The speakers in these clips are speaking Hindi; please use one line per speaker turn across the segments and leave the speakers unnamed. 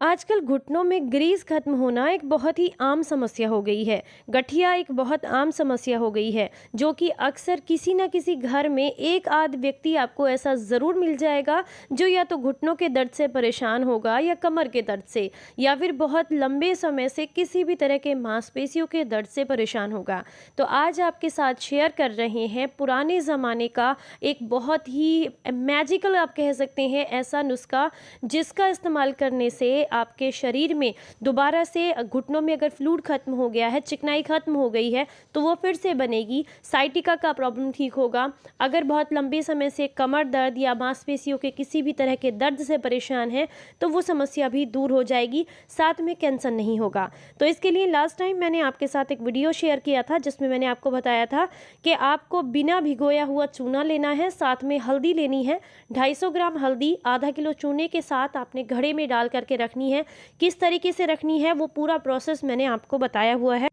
आजकल घुटनों में ग्रीस खत्म होना एक बहुत ही आम समस्या हो गई है। गठिया एक बहुत आम समस्या हो गई है, जो कि अक्सर किसी न किसी घर में एक आध व्यक्ति आपको ऐसा ज़रूर मिल जाएगा जो या तो घुटनों के दर्द से परेशान होगा या कमर के दर्द से, या फिर बहुत लंबे समय से किसी भी तरह के मांसपेशियों के दर्द से परेशान होगा। तो आज आपके साथ शेयर कर रहे हैं पुराने ज़माने का एक बहुत ही मैजिकल आप कह सकते हैं ऐसा नुस्खा, जिसका इस्तेमाल करने से आपके शरीर में दोबारा से घुटनों में अगर फ्लूइड खत्म हो गया है, चिकनाई खत्म हो गई है, तो वो फिर से बनेगी। साइटिका का प्रॉब्लम ठीक होगा। अगर बहुत लंबे समय से कमर दर्द या मांसपेशियों के किसी भी तरह के दर्द से परेशान है, तो वो समस्या भी दूर हो जाएगी, साथ में कैंसर नहीं होगा। तो इसके लिए लास्ट टाइम मैंने आपके साथ एक वीडियो शेयर किया था, जिसमें मैंने आपको बताया था कि आपको बिना भिगोया हुआ चूना लेना है, साथ में हल्दी लेनी है। 250 ग्राम हल्दी आधा किलो चूने के साथ आपने घड़े में डाल करके रखनी है। किस तरीके से रखनी है वो पूरा प्रोसेस मैंने आपको बताया हुआ है।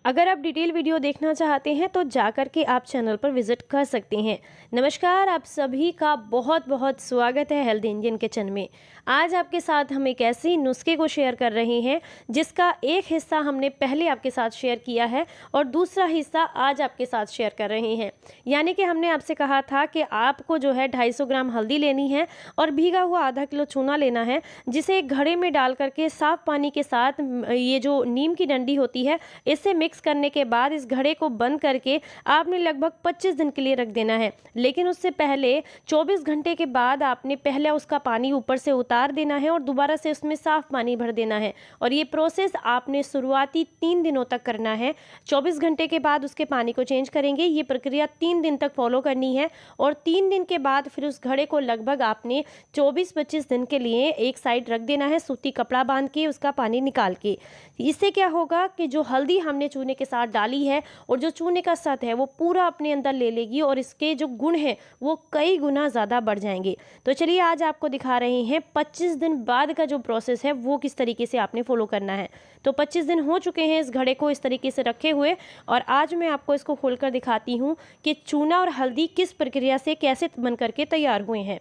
अगर आप डिटेल वीडियो देखना चाहते हैं तो जाकर के आप चैनल पर विजिट कर सकते हैं। नमस्कार, आप सभी का बहुत बहुत स्वागत है हेल्थ इंडियन किचन में। आज आपके साथ हम एक ऐसे नुस्खे को शेयर कर रहे हैं जिसका एक हिस्सा हमने पहले आपके साथ शेयर किया है और दूसरा हिस्सा आज आपके साथ शेयर कर रहे हैं। यानी कि हमने आपसे कहा था कि आपको जो है 250 ग्राम हल्दी लेनी है और भीगा हुआ आधा किलो चूना लेना है, जिसे एक घड़े में डाल करके साफ पानी के साथ ये जो नीम की डंडी होती है इससे मिक्स करने के बाद इस घड़े को बंद करके आपने लगभग 25 दिन के लिए रख देना है। लेकिन उससे पहले 24 घंटे के बाद आपने पहले उसका पानी ऊपर से उतार देना है और दोबारा से उसमें साफ पानी भर देना है। और ये प्रोसेस आपने शुरुआती 3 दिनों तक करना है। 24 घंटे के बाद उसके पानी को चेंज करेंगे। ये प्रक्रिया 3 दिन तक फॉलो करनी है और 3 दिन के बाद फिर उस घड़े को लगभग आपने 24-25 दिन के लिए एक साइड रख देना है, सूती कपड़ा बांध के उसका पानी निकाल के। इससे क्या होगा कि जो हल्दी हमने चूने के साथ डाली है और जो चूने का सत है वो पूरा अपने अंदर ले लेगी और इसके जो गुण हैं वो कई गुना ज़्यादा बढ़ जाएंगे। तो चलिए आज आपको दिखा रहे हैं 25 दिन बाद का जो प्रोसेस है वो किस तरीके से आपने फॉलो करना है। तो 25 दिन हो चुके हैं इस घड़े को इस तरीके से रखे हुए, और आज मैं आपको इसको खोलकर दिखाती हूँ कि चूना और हल्दी किस प्रक्रिया से कैसे बन करके तैयार हुए हैं।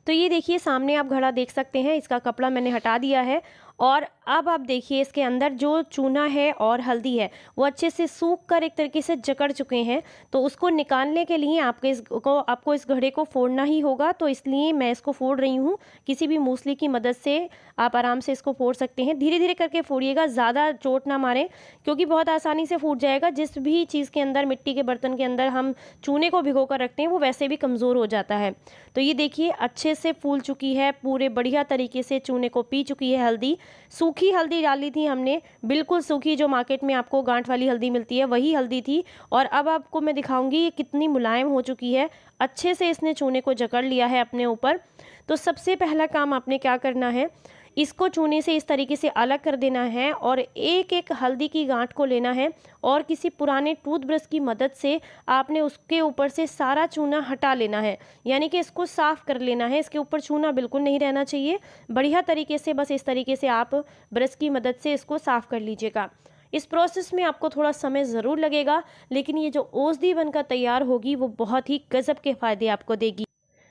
तो ये देखिए सामने आप घड़ा देख सकते हैं, इसका कपड़ा मैंने हटा दिया है और अब आप देखिए इसके अंदर जो चूना है और हल्दी है वो अच्छे से सूख कर एक तरीके से जकड़ चुके हैं। तो उसको निकालने के लिए आपको इस घड़े को फोड़ना ही होगा। तो इसलिए मैं इसको फोड़ रही हूँ। किसी भी मूसली की मदद से आप आराम से इसको फोड़ सकते हैं। धीरे धीरे करके फोड़िएगा, ज़्यादा चोट ना मारें, क्योंकि बहुत आसानी से फूट जाएगा। जिस भी चीज़ के अंदर, मिट्टी के बर्तन के अंदर हम चूने को भिगो कर रखते हैं वो वैसे भी कमज़ोर हो जाता है। तो ये देखिए अच्छे से फूल चुकी है, पूरे बढ़िया तरीके से चूने को पी चुकी है हल्दी। सूखी हल्दी डाली थी हमने, बिल्कुल सूखी, जो मार्केट में आपको गांठ वाली हल्दी मिलती है वही हल्दी थी। और अब आपको मैं दिखाऊंगी ये कितनी मुलायम हो चुकी है। अच्छे से इसने चूने को जकड़ लिया है अपने ऊपर। तो सबसे पहला काम आपने क्या करना है, इसको चूने से इस तरीके से अलग कर देना है और एक एक हल्दी की गांठ को लेना है और किसी पुराने टूथब्रश की मदद से आपने उसके ऊपर से सारा चूना हटा लेना है। यानी कि इसको साफ कर लेना है। इसके ऊपर चूना बिल्कुल नहीं रहना चाहिए। बढ़िया तरीके से बस इस तरीके से आप ब्रश की मदद से इसको साफ कर लीजिएगा। इस प्रोसेस में आपको थोड़ा समय ज़रूर लगेगा, लेकिन ये जो औषधि बनकर तैयार होगी वो बहुत ही गजब के फ़ायदे आपको देगी।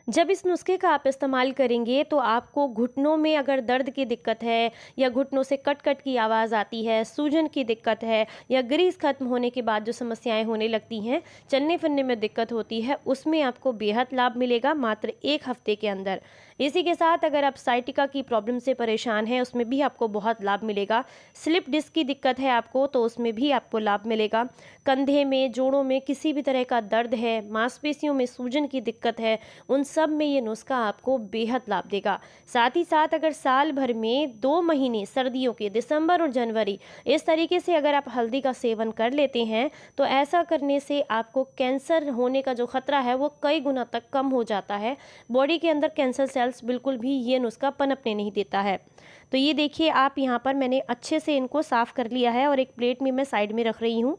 जब इस नुस्खे का आप इस्तेमाल करेंगे तो आपको घुटनों में अगर दर्द की दिक्कत है या घुटनों से कट कट की आवाज़ आती है, सूजन की दिक्कत है, या ग्रीस खत्म होने के बाद जो समस्याएं होने लगती हैं, चलने फिरने में दिक्कत होती है, उसमें आपको बेहद लाभ मिलेगा मात्र 1 हफ्ते के अंदर। इसी के साथ अगर आप साइटिका की प्रॉब्लम से परेशान हैं उसमें भी आपको बहुत लाभ मिलेगा। स्लिप डिस्क की दिक्कत है आपको तो उसमें भी आपको लाभ मिलेगा। कंधे में, जोड़ों में किसी भी तरह का दर्द है, मांसपेशियों में सूजन की दिक्कत है, उन सब में ये नुस्खा आपको बेहद लाभ देगा। साथ ही साथ अगर साल भर में 2 महीने सर्दियों के, दिसंबर और जनवरी, इस तरीके से अगर आप हल्दी का सेवन कर लेते हैं तो ऐसा करने से आपको कैंसर होने का जो खतरा है वो कई गुना तक कम हो जाता है। बॉडी के अंदर कैंसर सेल्स बिल्कुल भी ये नुस्खा पनपने नहीं देता है। तो ये देखिए आप यहाँ पर मैंने अच्छे से इनको साफ कर लिया है और एक प्लेट में मैं साइड में रख रही हूँ।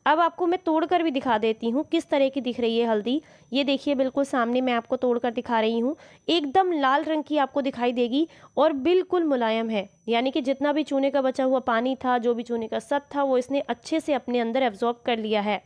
अब आपको मैं तोड़कर भी दिखा देती हूँ किस तरह की दिख रही है हल्दी। ये देखिए बिल्कुल सामने मैं आपको तोड़कर दिखा रही हूँ। एकदम लाल रंग की आपको दिखाई देगी और बिल्कुल मुलायम है। यानी कि जितना भी चूने का बचा हुआ पानी था, जो भी चूने का सत था, वो इसने अच्छे से अपने अंदर एब्जॉर्ब कर लिया है।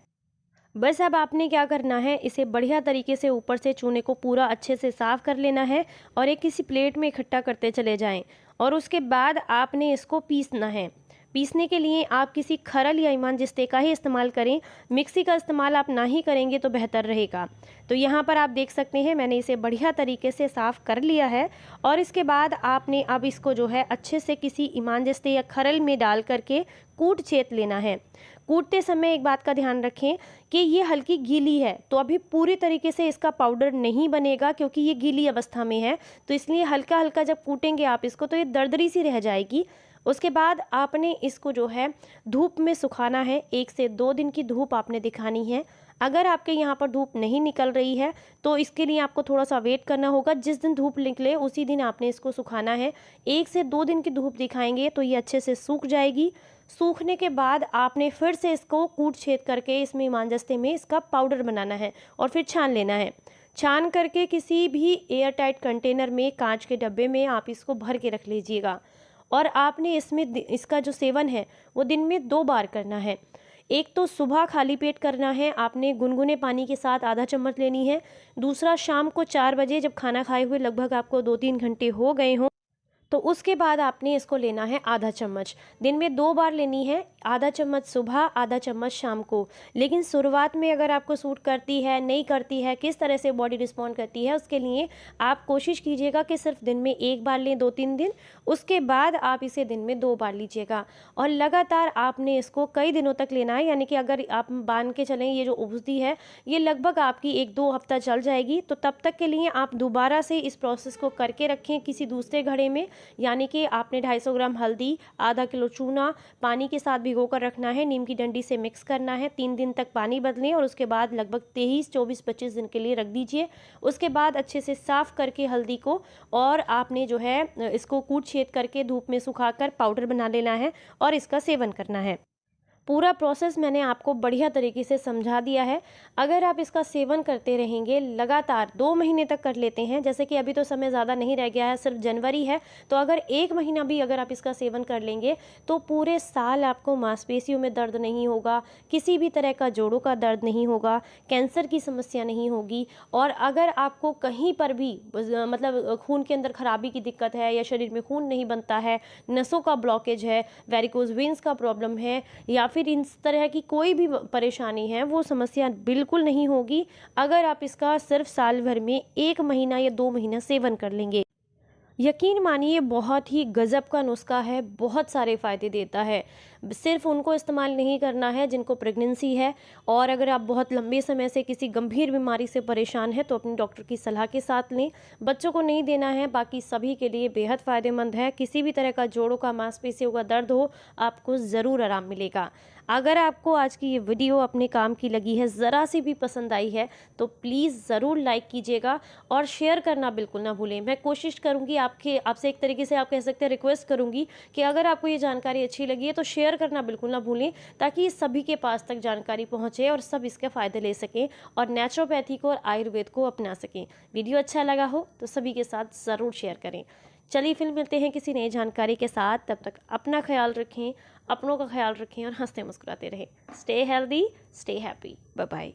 बस अब आपने क्या करना है, इसे बढ़िया तरीके से ऊपर से चूने को पूरा अच्छे से साफ कर लेना है और एक किसी प्लेट में इकट्ठा करते चले जाएं। और उसके बाद आपने इसको पीसना है। पीसने के लिए आप किसी खरल या ईमानजिस्ते का ही इस्तेमाल करें। मिक्सी का इस्तेमाल आप ना ही करेंगे तो बेहतर रहेगा। तो यहाँ पर आप देख सकते हैं मैंने इसे बढ़िया तरीके से साफ़ कर लिया है। और इसके बाद आपने अब इसको जो है अच्छे से किसी ईमानजिस्ते या खरल में डाल करके कूट छेद लेना है। कूटते समय एक बात का ध्यान रखें कि ये हल्की गीली है, तो अभी पूरी तरीके से इसका पाउडर नहीं बनेगा क्योंकि ये गीली अवस्था में है। तो इसलिए हल्का हल्का जब कूटेंगे आप इसको तो ये दरदरी सी रह जाएगी। उसके बाद आपने इसको जो है धूप में सुखाना है। 1 से 2 दिन की धूप आपने दिखानी है। अगर आपके यहाँ पर धूप नहीं निकल रही है तो इसके लिए आपको थोड़ा सा वेट करना होगा। जिस दिन धूप निकले उसी दिन आपने इसको सुखाना है। 1 से 2 दिन की धूप दिखाएंगे तो ये अच्छे से सूख जाएगी। सूखने के बाद आपने फिर से इसको कूट छेद करके इसमें ईमानजिस्ते में इसका पाउडर बनाना है और फिर छान लेना है। छान करके किसी भी एयर टाइट कंटेनर में, कांच के डब्बे में आप इसको भर के रख लीजिएगा। और आपने इसमें इसका जो सेवन है वो दिन में 2 बार करना है। एक तो सुबह खाली पेट करना है, आपने गुनगुने पानी के साथ आधा चम्मच लेनी है। दूसरा शाम को 4 बजे जब खाना खाए हुए लगभग आपको 2-3 घंटे हो गए हों तो उसके बाद आपने इसको लेना है आधा चम्मच। दिन में 2 बार लेनी है, आधा चम्मच सुबह, आधा चम्मच शाम को। लेकिन शुरुआत में अगर आपको सूट करती है, नहीं करती है, किस तरह से बॉडी रिस्पॉन्ड करती है, उसके लिए आप कोशिश कीजिएगा कि सिर्फ दिन में 1 बार लें 2-3 दिन। उसके बाद आप इसे दिन में 2 बार लीजिएगा और लगातार आपने इसको कई दिनों तक लेना है। यानी कि अगर आप मान के चलें ये जो औषधि है ये लगभग आपकी 1-2 हफ्ता चल जाएगी। तो तब तक के लिए आप दोबारा से इस प्रोसेस को करके रखें किसी दूसरे घड़े में। यानी कि आपने 250 ग्राम हल्दी, आधा किलो चूना पानी के साथ भिगो कर रखना है, नीम की डंडी से मिक्स करना है। 3 दिन तक पानी बदलें और उसके बाद लगभग 23, 24, 25 दिन के लिए रख दीजिए। उसके बाद अच्छे से साफ़ करके हल्दी को और आपने जो है इसको कूट छेद करके धूप में सुखाकर पाउडर बना लेना है और इसका सेवन करना है। पूरा प्रोसेस मैंने आपको बढ़िया तरीके से समझा दिया है। अगर आप इसका सेवन करते रहेंगे लगातार 2 महीने तक कर लेते हैं, जैसे कि अभी तो समय ज़्यादा नहीं रह गया है, सिर्फ जनवरी है, तो अगर 1 महीना भी अगर आप इसका सेवन कर लेंगे तो पूरे साल आपको मांसपेशियों में दर्द नहीं होगा, किसी भी तरह का जोड़ों का दर्द नहीं होगा, कैंसर की समस्या नहीं होगी। और अगर आपको कहीं पर भी मतलब खून के अंदर खराबी की दिक्कत है या शरीर में खून नहीं बनता है, नसों का ब्लॉकेज है, वेरिकोज वेन्स का प्रॉब्लम है या फिर इस तरह की कोई भी परेशानी है, वो समस्या बिल्कुल नहीं होगी अगर आप इसका सिर्फ साल भर में 1 महीना या 2 महीना सेवन कर लेंगे। यकीन मानिए बहुत ही गज़ब का नुस्खा है, बहुत सारे फ़ायदे देता है। सिर्फ उनको इस्तेमाल नहीं करना है जिनको प्रेगनेंसी है, और अगर आप बहुत लंबे समय से किसी गंभीर बीमारी से परेशान हैं तो अपने डॉक्टर की सलाह के साथ लें। बच्चों को नहीं देना है, बाकी सभी के लिए बेहद फ़ायदेमंद है। किसी भी तरह का जोड़ों का, मांसपेशियों का दर्द हो, आपको ज़रूर आराम मिलेगा। अगर आपको आज की ये वीडियो अपने काम की लगी है, ज़रा सी भी पसंद आई है, तो प्लीज़ ज़रूर लाइक कीजिएगा और शेयर करना बिल्कुल ना भूलें। मैं कोशिश करूँगी आपसे एक तरीके से आप कह सकते हैं रिक्वेस्ट करूँगी कि अगर आपको ये जानकारी अच्छी लगी है तो शेयर करना बिल्कुल ना भूलें, ताकि सभी के पास तक जानकारी पहुँचे और सब इसके फ़ायदे ले सकें और नेचुरोपैथी को और आयुर्वेद को अपना सकें। वीडियो अच्छा लगा हो तो सभी के साथ ज़रूर शेयर करें। चलिए फिर मिलते हैं किसी नई जानकारी के साथ। तब तक अपना ख्याल रखें, अपनों का ख्याल रखें और हंसते मुस्कुराते रहें। Stay healthy, stay happy. Bye bye.